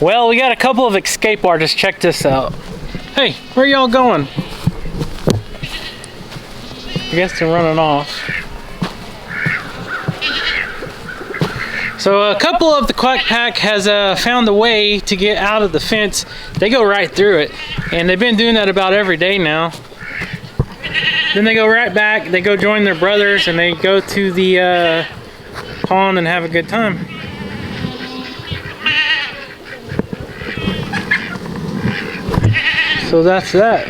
Well, we got a couple of escape artists. Check this out. Hey, where y'all going? I guess they're running off. So a couple of the Quack pack has found a way to get out of the fence. They go right through it, and they've been doing that about every day now. Then they go right back, they go join their brothers, and they go to the pond and have a good time. So that's that.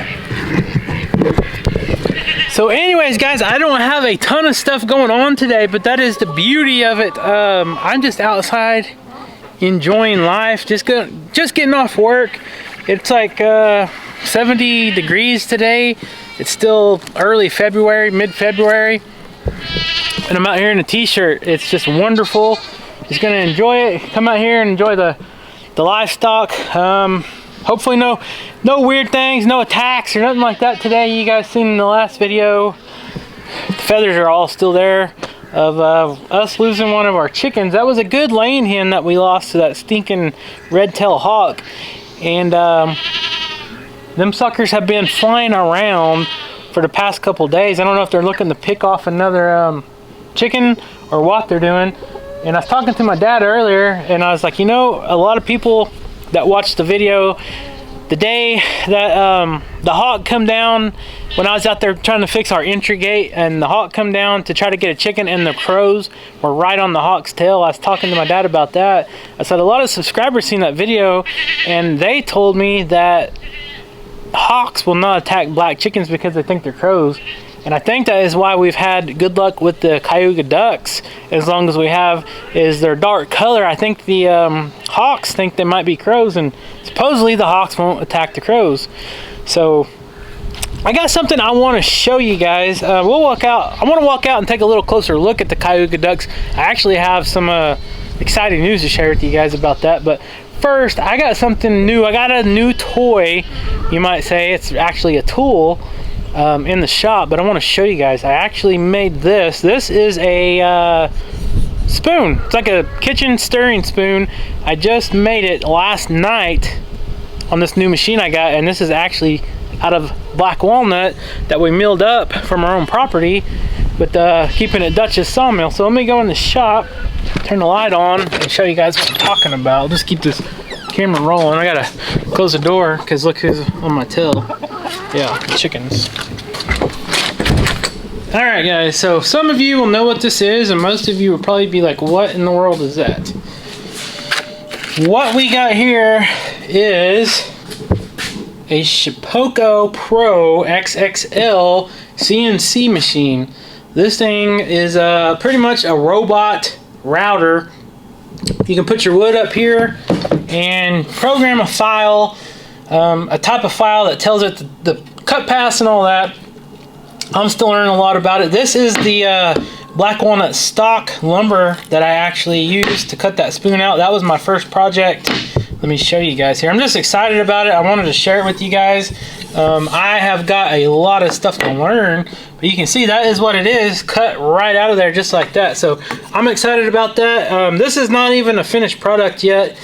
So anyways, guys, I don't have a ton of stuff going on today, but that is the beauty of it. I'm just outside enjoying life, just getting off work. It's like 70 degrees today. It's still early February, mid-February, and I'm out here in a t-shirt. It's just wonderful. Just gonna enjoy it. Come out here and enjoy the livestock. Hopefully no weird things, no attacks or nothing like that today. You guys seen in the last video, the feathers are all still there of us losing one of our chickens. That was a good laying hen that we lost to that stinking red-tailed hawk. And them suckers have been flying around for the past couple days. I don't know if they're looking to pick off another chicken or what they're doing. And I was talking to my dad earlier, and I was like, you know, a lot of people that watched the video the day that the hawk come down, when I was out there trying to fix our entry gate, and the hawk come down to try to get a chicken, and the crows were right on the hawk's tail. I was talking to my dad about that. I said a lot of subscribers seen that video, and they told me that hawks will not attack black chickens because they think they're crows. And I think that is why we've had good luck with the Cayuga ducks, as long as we have, is their dark color. I think the hawks think they might be crows, and supposedly the hawks won't attack the crows. So I got something I want to show you guys. We'll walk out. I want to walk out and take a little closer look at the Cayuga ducks. I actually have some exciting news to share with you guys about that. But first, I got something new. I got a new toy, you might say. It's actually a tool in the shop, but I want to show you guys. I actually made this. This is a spoon. It's like a kitchen stirring spoon. I just made it last night on this new machine I got, and this is actually out of black walnut that we milled up from our own property, but keeping it Dutch's sawmill. So let me go in the shop, turn the light on, and show you guys what I'm talking about. I'll just keep this camera rolling. I gotta close the door because look who's on my tail. Yeah, chickens. All right, guys, so some of you will know what this is, and most of you will probably be like, what in the world is that? What we got here is a Shipoko Pro XXL CNC machine. This thing is pretty much a robot router. You can put your wood up here and program a file, a type of file that tells it the cut paths and all that. I'm still learning a lot about it. This is the black walnut stock lumber that I actually used to cut that spoon out. That was my first project. Let me show you guys here. I'm just excited about it. I wanted to share it with you guys. I have got a lot of stuff to learn, but you can see that is what it is, cut right out of there just like that. So I'm excited about that. This is not even a finished product yet.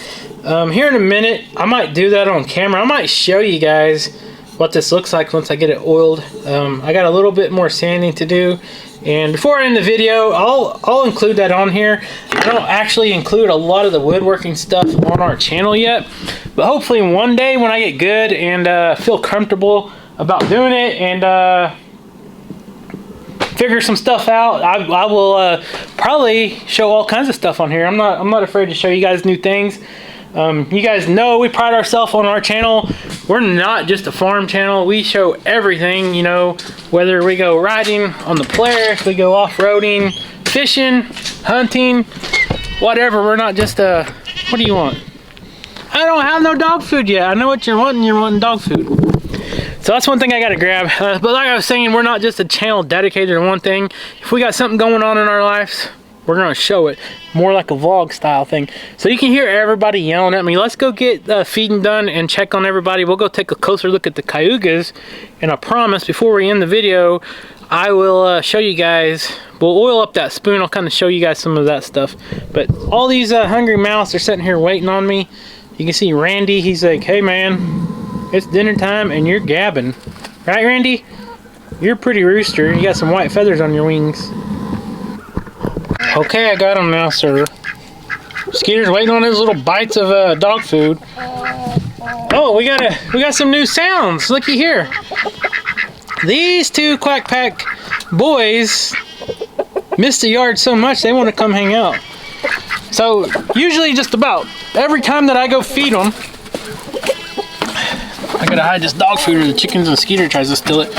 Here in a minute, I might do that on camera. I might show you guys what this looks like once I get it oiled. I got a little bit more sanding to do, and before I end the video, I'll include that on here. I don't actually include a lot of the woodworking stuff on our channel yet, but hopefully one day when I get good and feel comfortable about doing it and figure some stuff out, I will probably show all kinds of stuff on here. I'm not afraid to show you guys new things. You guys know we pride ourselves on our channel. We're not just a farm channel. We show everything, you know, whether we go riding on the Polaris, we go off-roading, fishing, hunting, whatever. We're not just a, what do you want? I don't have no dog food yet. I know what you're wanting dog food. So that's one thing I gotta grab. But like I was saying, we're not just a channel dedicated to one thing. If we got something going on in our lives, we're gonna show it, more like a vlog style thing. So you can hear everybody yelling at me. Let's go get feeding done and check on everybody. We'll go take a closer look at the Cayugas, and I promise before we end the video, I will show you guys. We'll oil up that spoon. I'll kind of show you guys some of that stuff. But all these hungry mouths are sitting here waiting on me. You can see Randy, he's like, hey man, it's dinner time and you're gabbing. Right, Randy? You're a pretty rooster. You got some white feathers on your wings. Okay, I got him now, sir. Skeeter's waiting on his little bites of dog food. Oh, we got some new sounds. Looky here. These two Quack Pack boys miss the yard so much they want to come hang out. So usually just about every time that I go feed them, I gotta hide this dog food or the chickens and Skeeter tries to steal it.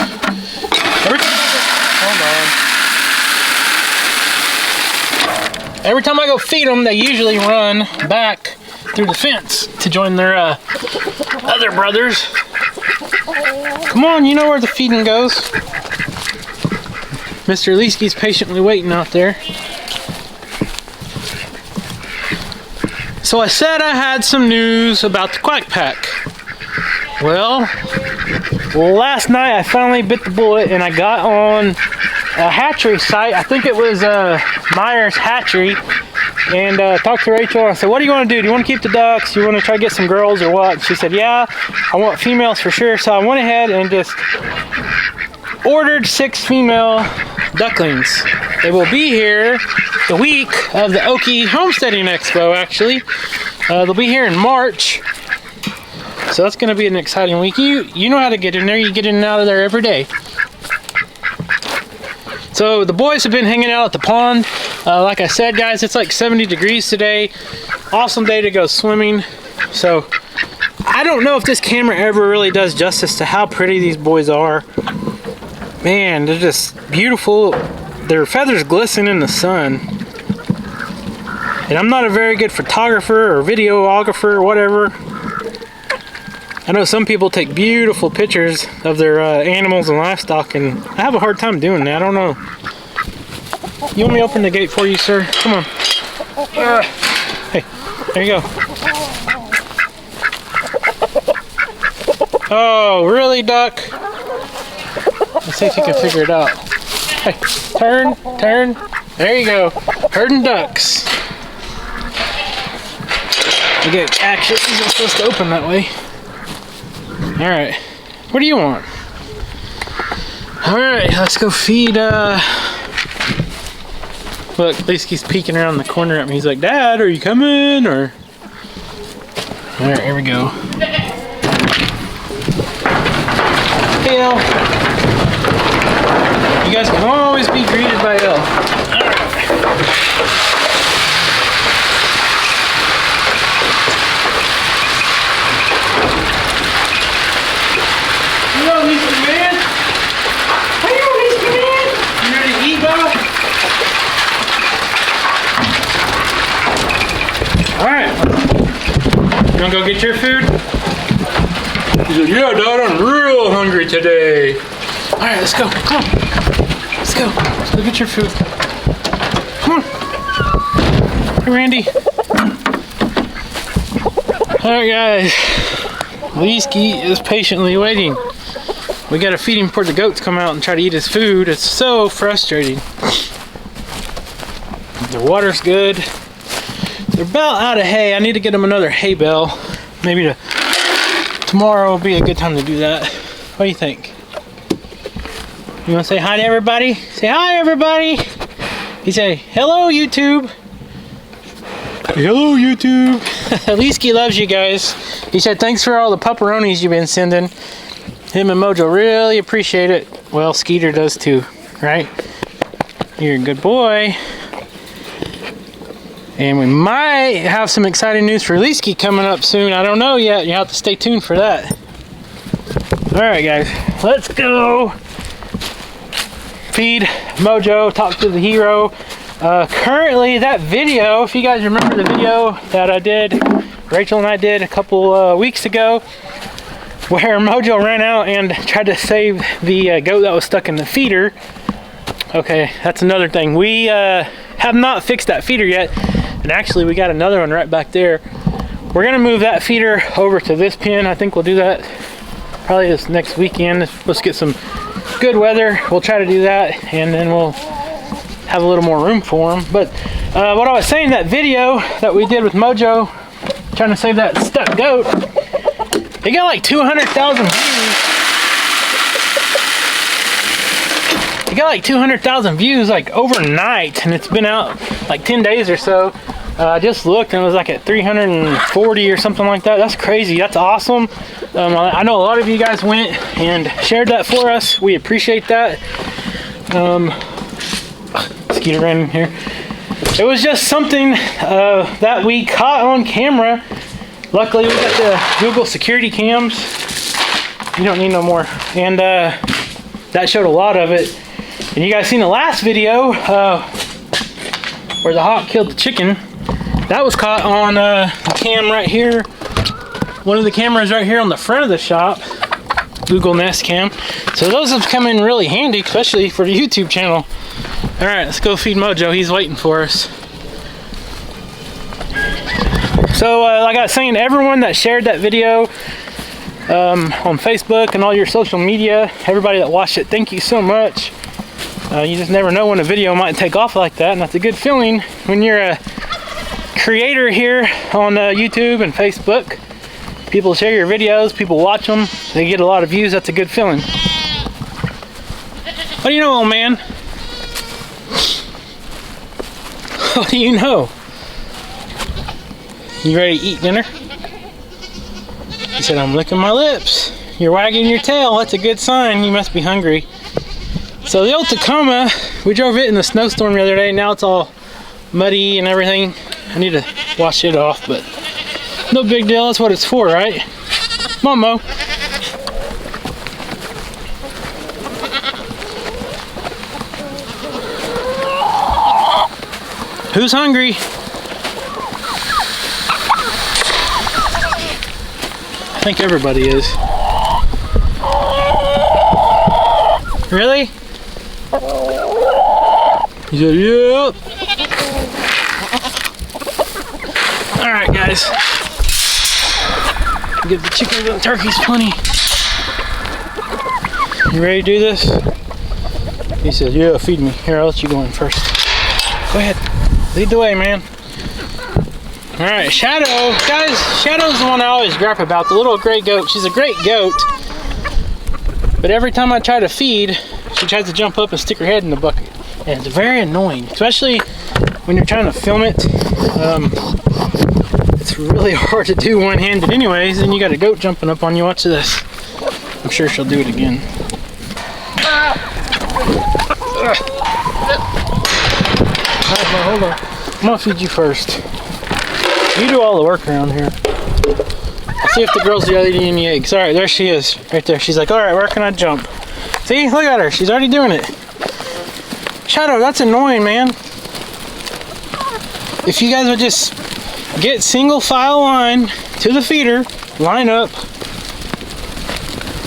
Every time I go feed them, they usually run back through the fence to join their other brothers. Come on, you know where the feeding goes. Mr. Leesky's patiently waiting out there. So I said I had some news about the Quack Pack. Well, last night I finally bit the bullet and I got on a hatchery site. I think it was Myers Hatchery, and talked to Rachel. I said, what do you want to do? Do you want to keep the ducks? Do you want to try to get some girls or what? And she said, yeah, I want females for sure. So I went ahead and just ordered 6 female ducklings. They will be here the week of the Okie Homesteading Expo, actually. They'll be here in March. So that's going to be an exciting week. You know how to get in there. You get in and out of there every day. So the boys have been hanging out at the pond. Like I said, guys, it's like 70 degrees today. Awesome day to go swimming. So I don't know if this camera ever really does justice to how pretty these boys are. Man, they're just beautiful. Their feathers glisten in the sun. And I'm not a very good photographer or videographer or whatever. I know some people take beautiful pictures of their animals and livestock, and I have a hard time doing that. I don't know. You want me to open the gate for you, sir? Come on. Hey, there you go. Oh, really, duck? Let's see if you can figure it out. Hey, turn, turn. There you go. Herding ducks. Okay, actually, isn't supposed to open that way. Alright, what do you want? Alright, let's go feed, look, Leesky's peeking around the corner at me. He's like, Dad, are you coming? Or alright, here we go. Hey, Elle. You guys can always be greeted by Elle. Alright. Alright. You wanna go get your food? He said, yeah, Dad, I'm real hungry today. Alright, let's go. Come on. Let's go. Let's go get your food. Come on. Hey, Randy. Alright, guys. Leesky is patiently waiting. We gotta feed him before the goats come out and try to eat his food. It's so frustrating. The water's good. They're about out of hay. I need to get them another hay bale. Maybe tomorrow will be a good time to do that. What do you think? You want to say hi to everybody? Say hi, everybody. You say, hello, YouTube. Hello, YouTube. Leesky loves you guys. He said, thanks for all the pepperonis you've been sending. Him and Mojo really appreciate it. Well, Skeeter does too, right? You're a good boy. And we might have some exciting news for Leesky coming up soon. I don't know yet. You have to stay tuned for that. Alright, guys. Let's go feed Mojo, talk to the hero. Currently, that video, if you guys remember the video that I did, Rachel and I did a couple weeks ago, where Mojo ran out and tried to save the goat that was stuck in the feeder. Okay, that's another thing. We have not fixed that feeder yet. And actually, we got another one right back there. We're gonna move that feeder over to this pen. I think we'll do that probably this next weekend. Let's get some good weather. We'll try to do that, and then we'll have a little more room for them. But what I was saying, that video that we did with Mojo, trying to save that stuck goat. It got like 200,000 views. It got like 200,000 views like overnight, and it's been out like 10 days or so. I just looked and it was like at 340 or something like that. That's crazy. That's awesome. I know a lot of you guys went and shared that for us. We appreciate that. Skeeter ran in here. It was just something that we caught on camera. Luckily, we got the Google security cams. You don't need no more. And that showed a lot of it. And you guys seen the last video where the hawk killed the chicken. That was caught on a cam right here. One of the cameras right here on the front of the shop. Google Nest Cam. So those have come in really handy, especially for the YouTube channel. All right, let's go feed Mojo. He's waiting for us. So like I was saying, everyone that shared that video on Facebook and all your social media, everybody that watched it, thank you so much. You just never know when a video might take off like that, and that's a good feeling when you're a creator here on YouTube and Facebook. People share your videos, people watch them, they get a lot of views. That's a good feeling. What do you know, old man? What do you know? You ready to eat dinner? He said, I'm licking my lips. You're wagging your tail. That's a good sign. You must be hungry. So the old Tacoma, we drove it in the snowstorm the other day. Now it's all muddy and everything. I need to wash it off, but no big deal. That's what it's for, right? Come on, Mo. Who's hungry? I think everybody is. Really? He said, yep. Alright, guys. Give the chickens and turkeys plenty. You ready to do this? He said, yeah, feed me. Here, I'll let you go in first. Go ahead. Lead the way, man. Alright, Shadow. Guys, Shadow's the one I always gripe about. The little gray goat. She's a great goat. But every time I try to feed, she tries to jump up and stick her head in the bucket. And it's very annoying. Especially when you're trying to film it. It's really hard to do one-handed anyways. And you got a goat jumping up on you. Watch this. I'm sure she'll do it again. Hold on. I'm gonna feed you first. You do all the work around here. Let's see if the girl's ready to eat any eggs. Alright, there she is. Right there. She's like, alright, where can I jump? See? Look at her. She's already doing it. Shadow, that's annoying, man. If you guys would just get single file line to the feeder, line up,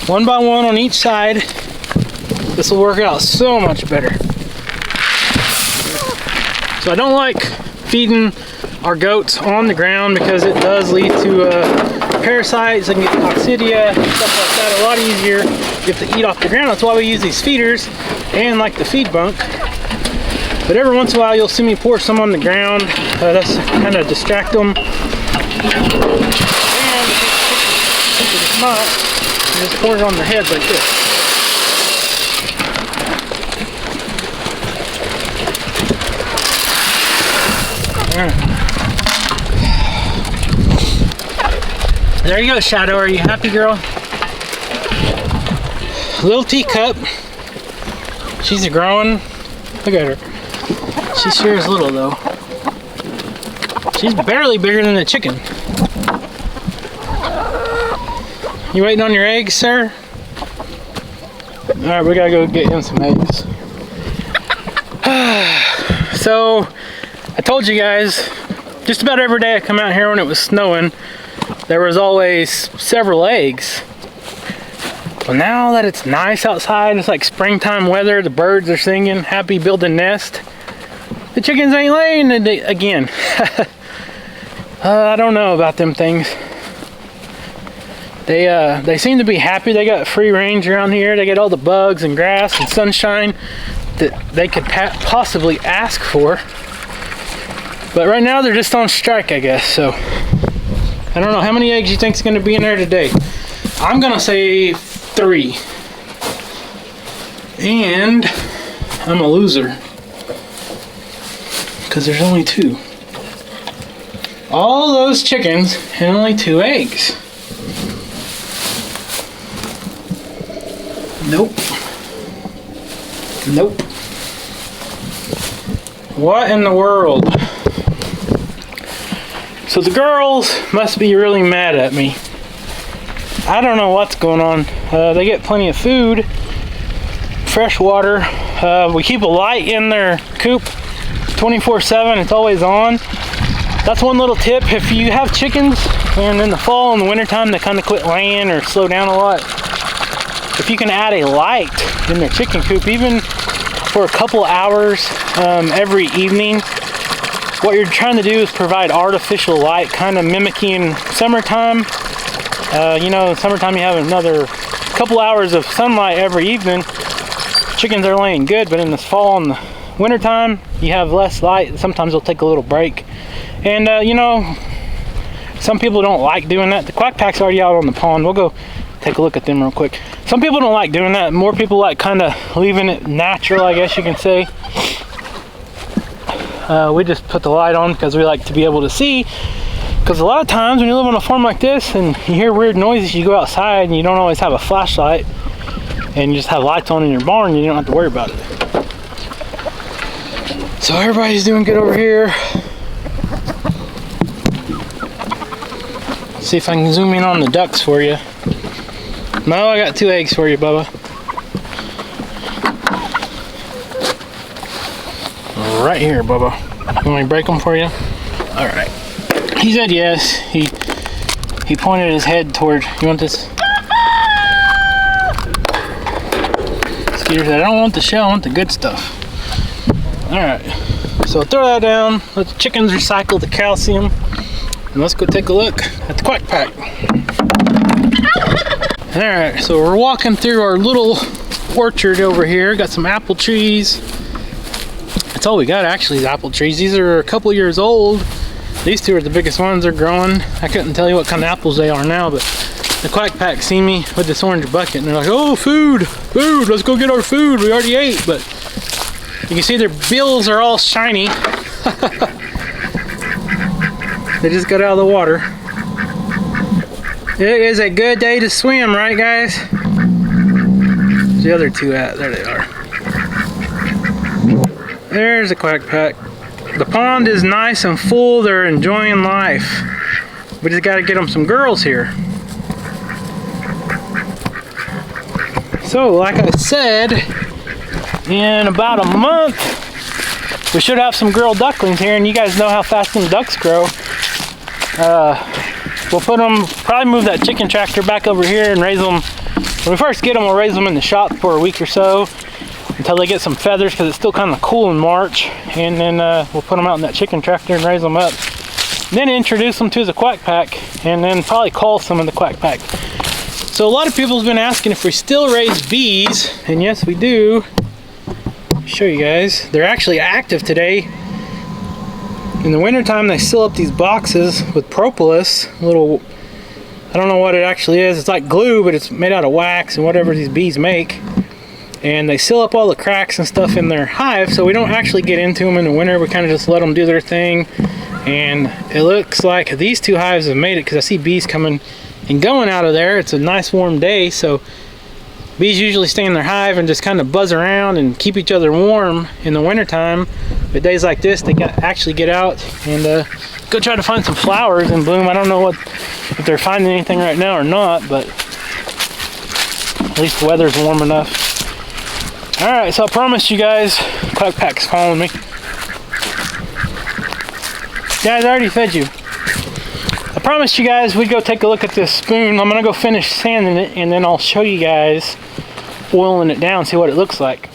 one by one on each side, this will work out so much better. So I don't like feeding our goats on the ground because it does lead to parasites. They can get coccidia, stuff like that. A lot easier you have to eat off the ground. That's why we use these feeders and like the feed bunk. But every once in a while you'll see me pour some on the ground. That's to kind of distract them. And if it's not, you just pour it on their heads like this. There you go, Shadow. Are you happy, girl? Little teacup. She's growing. Look at her. She sure is little, though. She's barely bigger than a chicken. You waiting on your eggs, sir? Alright, we gotta go get him some eggs. So, I told you guys, just about every day I come out here when it was snowing, there was always several eggs. But now that it's nice outside, it's like springtime weather, the birds are singing, happy building nest, the chickens ain't laying again. I don't know about them things. They seem to be happy. They got free range around here. They get all the bugs and grass and sunshine that they could possibly ask for. But right now they're just on strike, I guess. So I don't know how many eggs you think is going to be in there today. I'm going to say 3. And I'm a loser because there's only 2. All those chickens and only 2 eggs. Nope. Nope. What in the world? So the girls must be really mad at me. I don't know what's going on. They get plenty of food, fresh water. We keep a light in their coop 24/7. It's always on. That's one little tip. If you have chickens and in the fall and the winter time they kind of quit laying or slow down a lot, if you can add a light in their chicken coop, even for a couple hours every evening, what you're trying to do is provide artificial light, kind of mimicking summertime. You know, in summertime you have another couple hours of sunlight every evening. Chickens are laying good, but in the fall and the wintertime, you have less light. Sometimes they'll take a little break. And, you know, some people don't like doing that. The Quack Pack's already out on the pond. We'll go take a look at them real quick. Some people don't like doing that. More people like kind of leaving it natural, I guess you can say. We just put the light on because we like to be able to see. Because a lot of times when you live on a farm like this and you hear weird noises, you go outside and you don't always have a flashlight and you just have lights on in your barn and you don't have to worry about it. So everybody's doing good over here. See if I can zoom in on the ducks for you. No, I got 2 eggs for you, Bubba. Right here, Bubba. You want me to break them for you? All right. He said yes. He pointed his head toward. You want this? Skeeter said, I don't want the shell. I want the good stuff. All right. So throw that down. Let the chickens recycle the calcium, and let's go take a look at the Quack Pack. All right. So we're walking through our little orchard over here. Got some apple trees. That's all we got actually is apple trees. These are a couple years old. These 2 are the biggest ones. They're growing. I couldn't tell you what kind of apples they are now, but the Quack Pack see me with this orange bucket and they're like, oh, food, let's go get our food. We already ate, but you can see their bills are all shiny. They just got out of the water. It is a good day to swim, right guys? Where's the other 2 at? There they are. There's the Quack Pack. The pond is nice and full. They're enjoying life. We just got to get them some girls here. So, like I said, in about a month, we should have some girl ducklings here, and you guys know how fast them ducks grow. We'll put them, probably move that chicken tractor back over here and raise them. When we first get them, we'll raise them in the shop for a week or so, until they get some feathers, because it's still kind of cool in March, and then we'll put them out in that chicken tractor and raise them up. Then introduce them to the Quack Pack, and then probably call some of the Quack Pack. So a lot of people have been asking if we still raise bees, and yes we do. I'll show you guys. They're actually active today. In the wintertime they seal up these boxes with propolis, little, I don't know what it actually is. It's like glue, but it's made out of wax and whatever these bees make. And they seal up all the cracks and stuff in their hive, so we don't actually get into them in the winter. We kind of just let them do their thing. And it looks like these 2 hives have made it, because I see bees coming and going out of there. It's a nice warm day, so bees usually stay in their hive and just kind of buzz around and keep each other warm in the wintertime. But days like this, they actually get out and go try to find some flowers in bloom. I don't know if they're finding anything right now or not, but at least the weather's warm enough. Alright, so I promised you guys, Quack Pack's calling me. Guys, I already fed you. I promised you guys we'd go take a look at this spoon. I'm gonna go finish sanding it, and then I'll show you guys oiling it down, see what it looks like.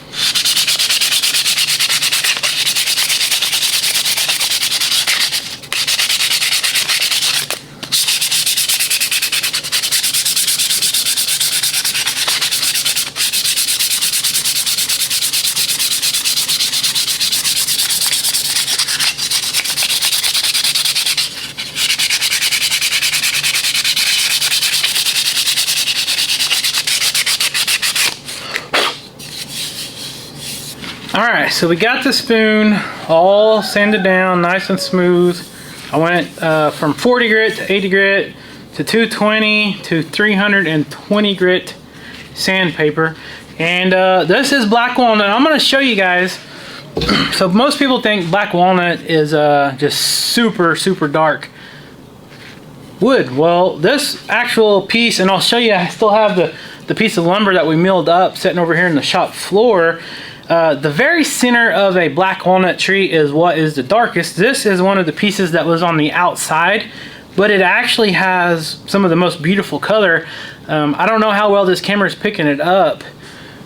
Alright, so we got the spoon all sanded down, nice and smooth. I went from 40 grit to 80 grit to 220 to 320 grit sandpaper. And this is black walnut. I'm going to show you guys. So most people think black walnut is just super dark wood. Well, this actual piece, and I'll show you, I still have the piece of lumber that we milled up sitting over here in the shop floor. The very center of a black walnut tree is what is the darkest. This is one of the pieces that was on the outside, but it actually has some of the most beautiful color. I don't know how well this camera is picking it up,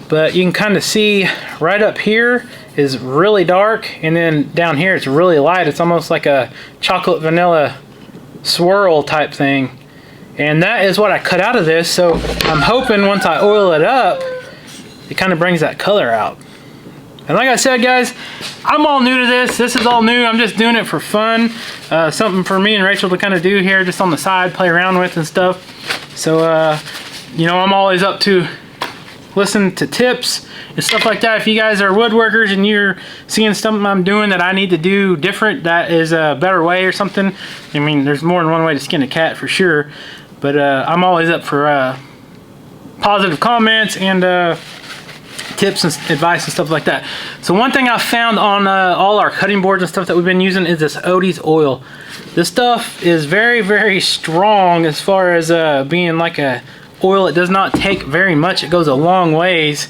but you can kind of see right up here is really dark, and then down here it's really light. It's almost like a chocolate vanilla swirl type thing, and that is what I cut out of this. So I'm hoping once I oil it up, it kind of brings that color out. And like I said, guys, I'm all new to this. This is all new. I'm just doing it for fun. Something for me and Rachel to kind of do here just on the side, play around with and stuff. So, you know, I'm always up to listen to tips and stuff like that. If you guys are woodworkers and you're seeing something I'm doing that I need to do different, that is a better way or something. I mean, there's more than one way to skin a cat for sure. But I'm always up for positive comments and tips and advice and stuff like that. So one thing I found on all our cutting boards and stuff that we've been using is this Odie's oil. This stuff is very strong as far as being like a oil. It does not take very much. It goes a long ways.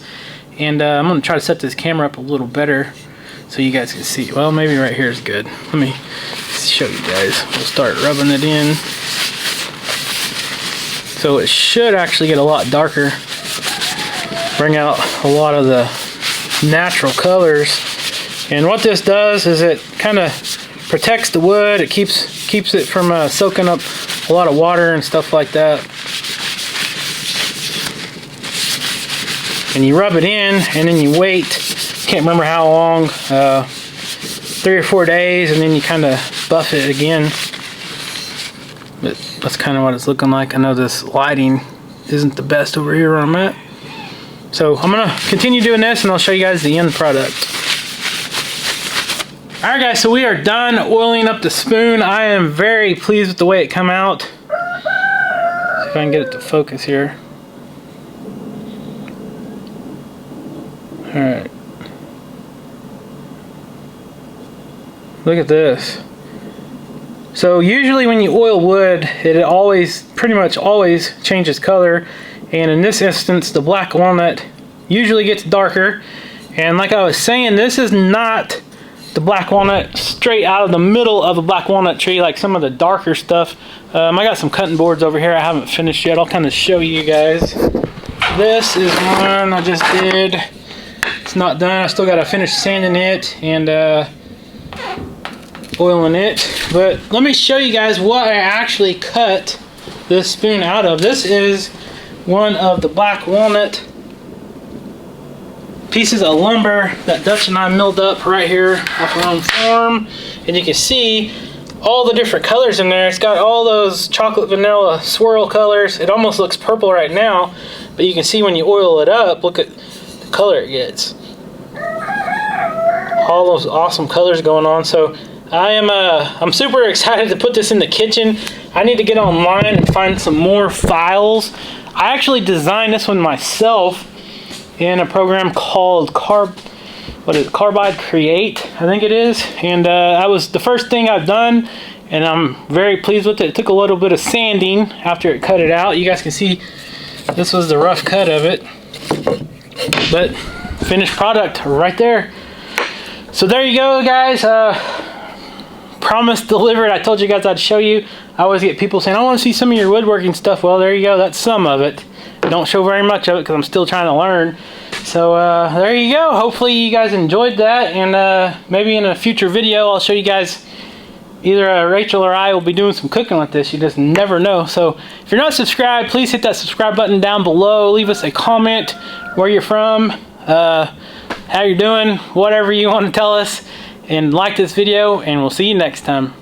And I'm going to try to set this camera up a little better so you guys can see. Well, maybe right here is good. Let me show you guys. We'll start rubbing it in. So it should actually get a lot darker. Bring out a lot of the natural colors. And what this does is it kind of protects the wood. It keeps it from soaking up a lot of water and stuff like that. And you rub it in and then you wait. Can't remember how long, 3 or 4 days, and then you kind of buff it again. But that's kind of what it's looking like. I know this lighting isn't the best over here where I'm at. So I'm going to continue doing this and I'll show you guys the end product. Alright guys, so we are done oiling up the spoon. I am very pleased with the way it come out. See if I can get it to focus here. Alright. Look at this. So usually when you oil wood, it pretty much always changes color. And in this instance, the black walnut usually gets darker. And like I was saying, this is not the black walnut straight out of the middle of a black walnut tree like some of the darker stuff. I got some cutting boards over here I haven't finished yet. I'll kind of show you guys. This is one I just did. It's not done. I still got to finish sanding it and oiling it. But let me show you guys what I actually cut this spoon out of. This is one of the black walnut pieces of lumber that Dutch and I milled up right here off our own farm. And you can see all the different colors in there. It's got all those chocolate vanilla swirl colors. It almost looks purple right now, but you can see when you oil it up, look at the color it gets. All those awesome colors going on. So I'm super excited to put this in the kitchen. I need to get online and find some more files. I actually designed this one myself in a program called Carbide Create, I think it is. And that was the first thing I've done, and I'm very pleased with it. It took a little bit of sanding after it cut it out. You guys can see this was the rough cut of it, but finished product right there. So there you go, guys. Promise delivered. I told you guys I'd show you. I always get people saying, I want to see some of your woodworking stuff. Well, there you go. That's some of it. Don't show very much of it because I'm still trying to learn. So there you go. Hopefully you guys enjoyed that, and maybe in a future video I'll show you guys. Either Rachel or I will be doing some cooking with this. You just never know. So if you're not subscribed, please hit that subscribe button down below. Leave us a comment where you're from, how you're doing, whatever you want to tell us, and like this video, and we'll see you next time.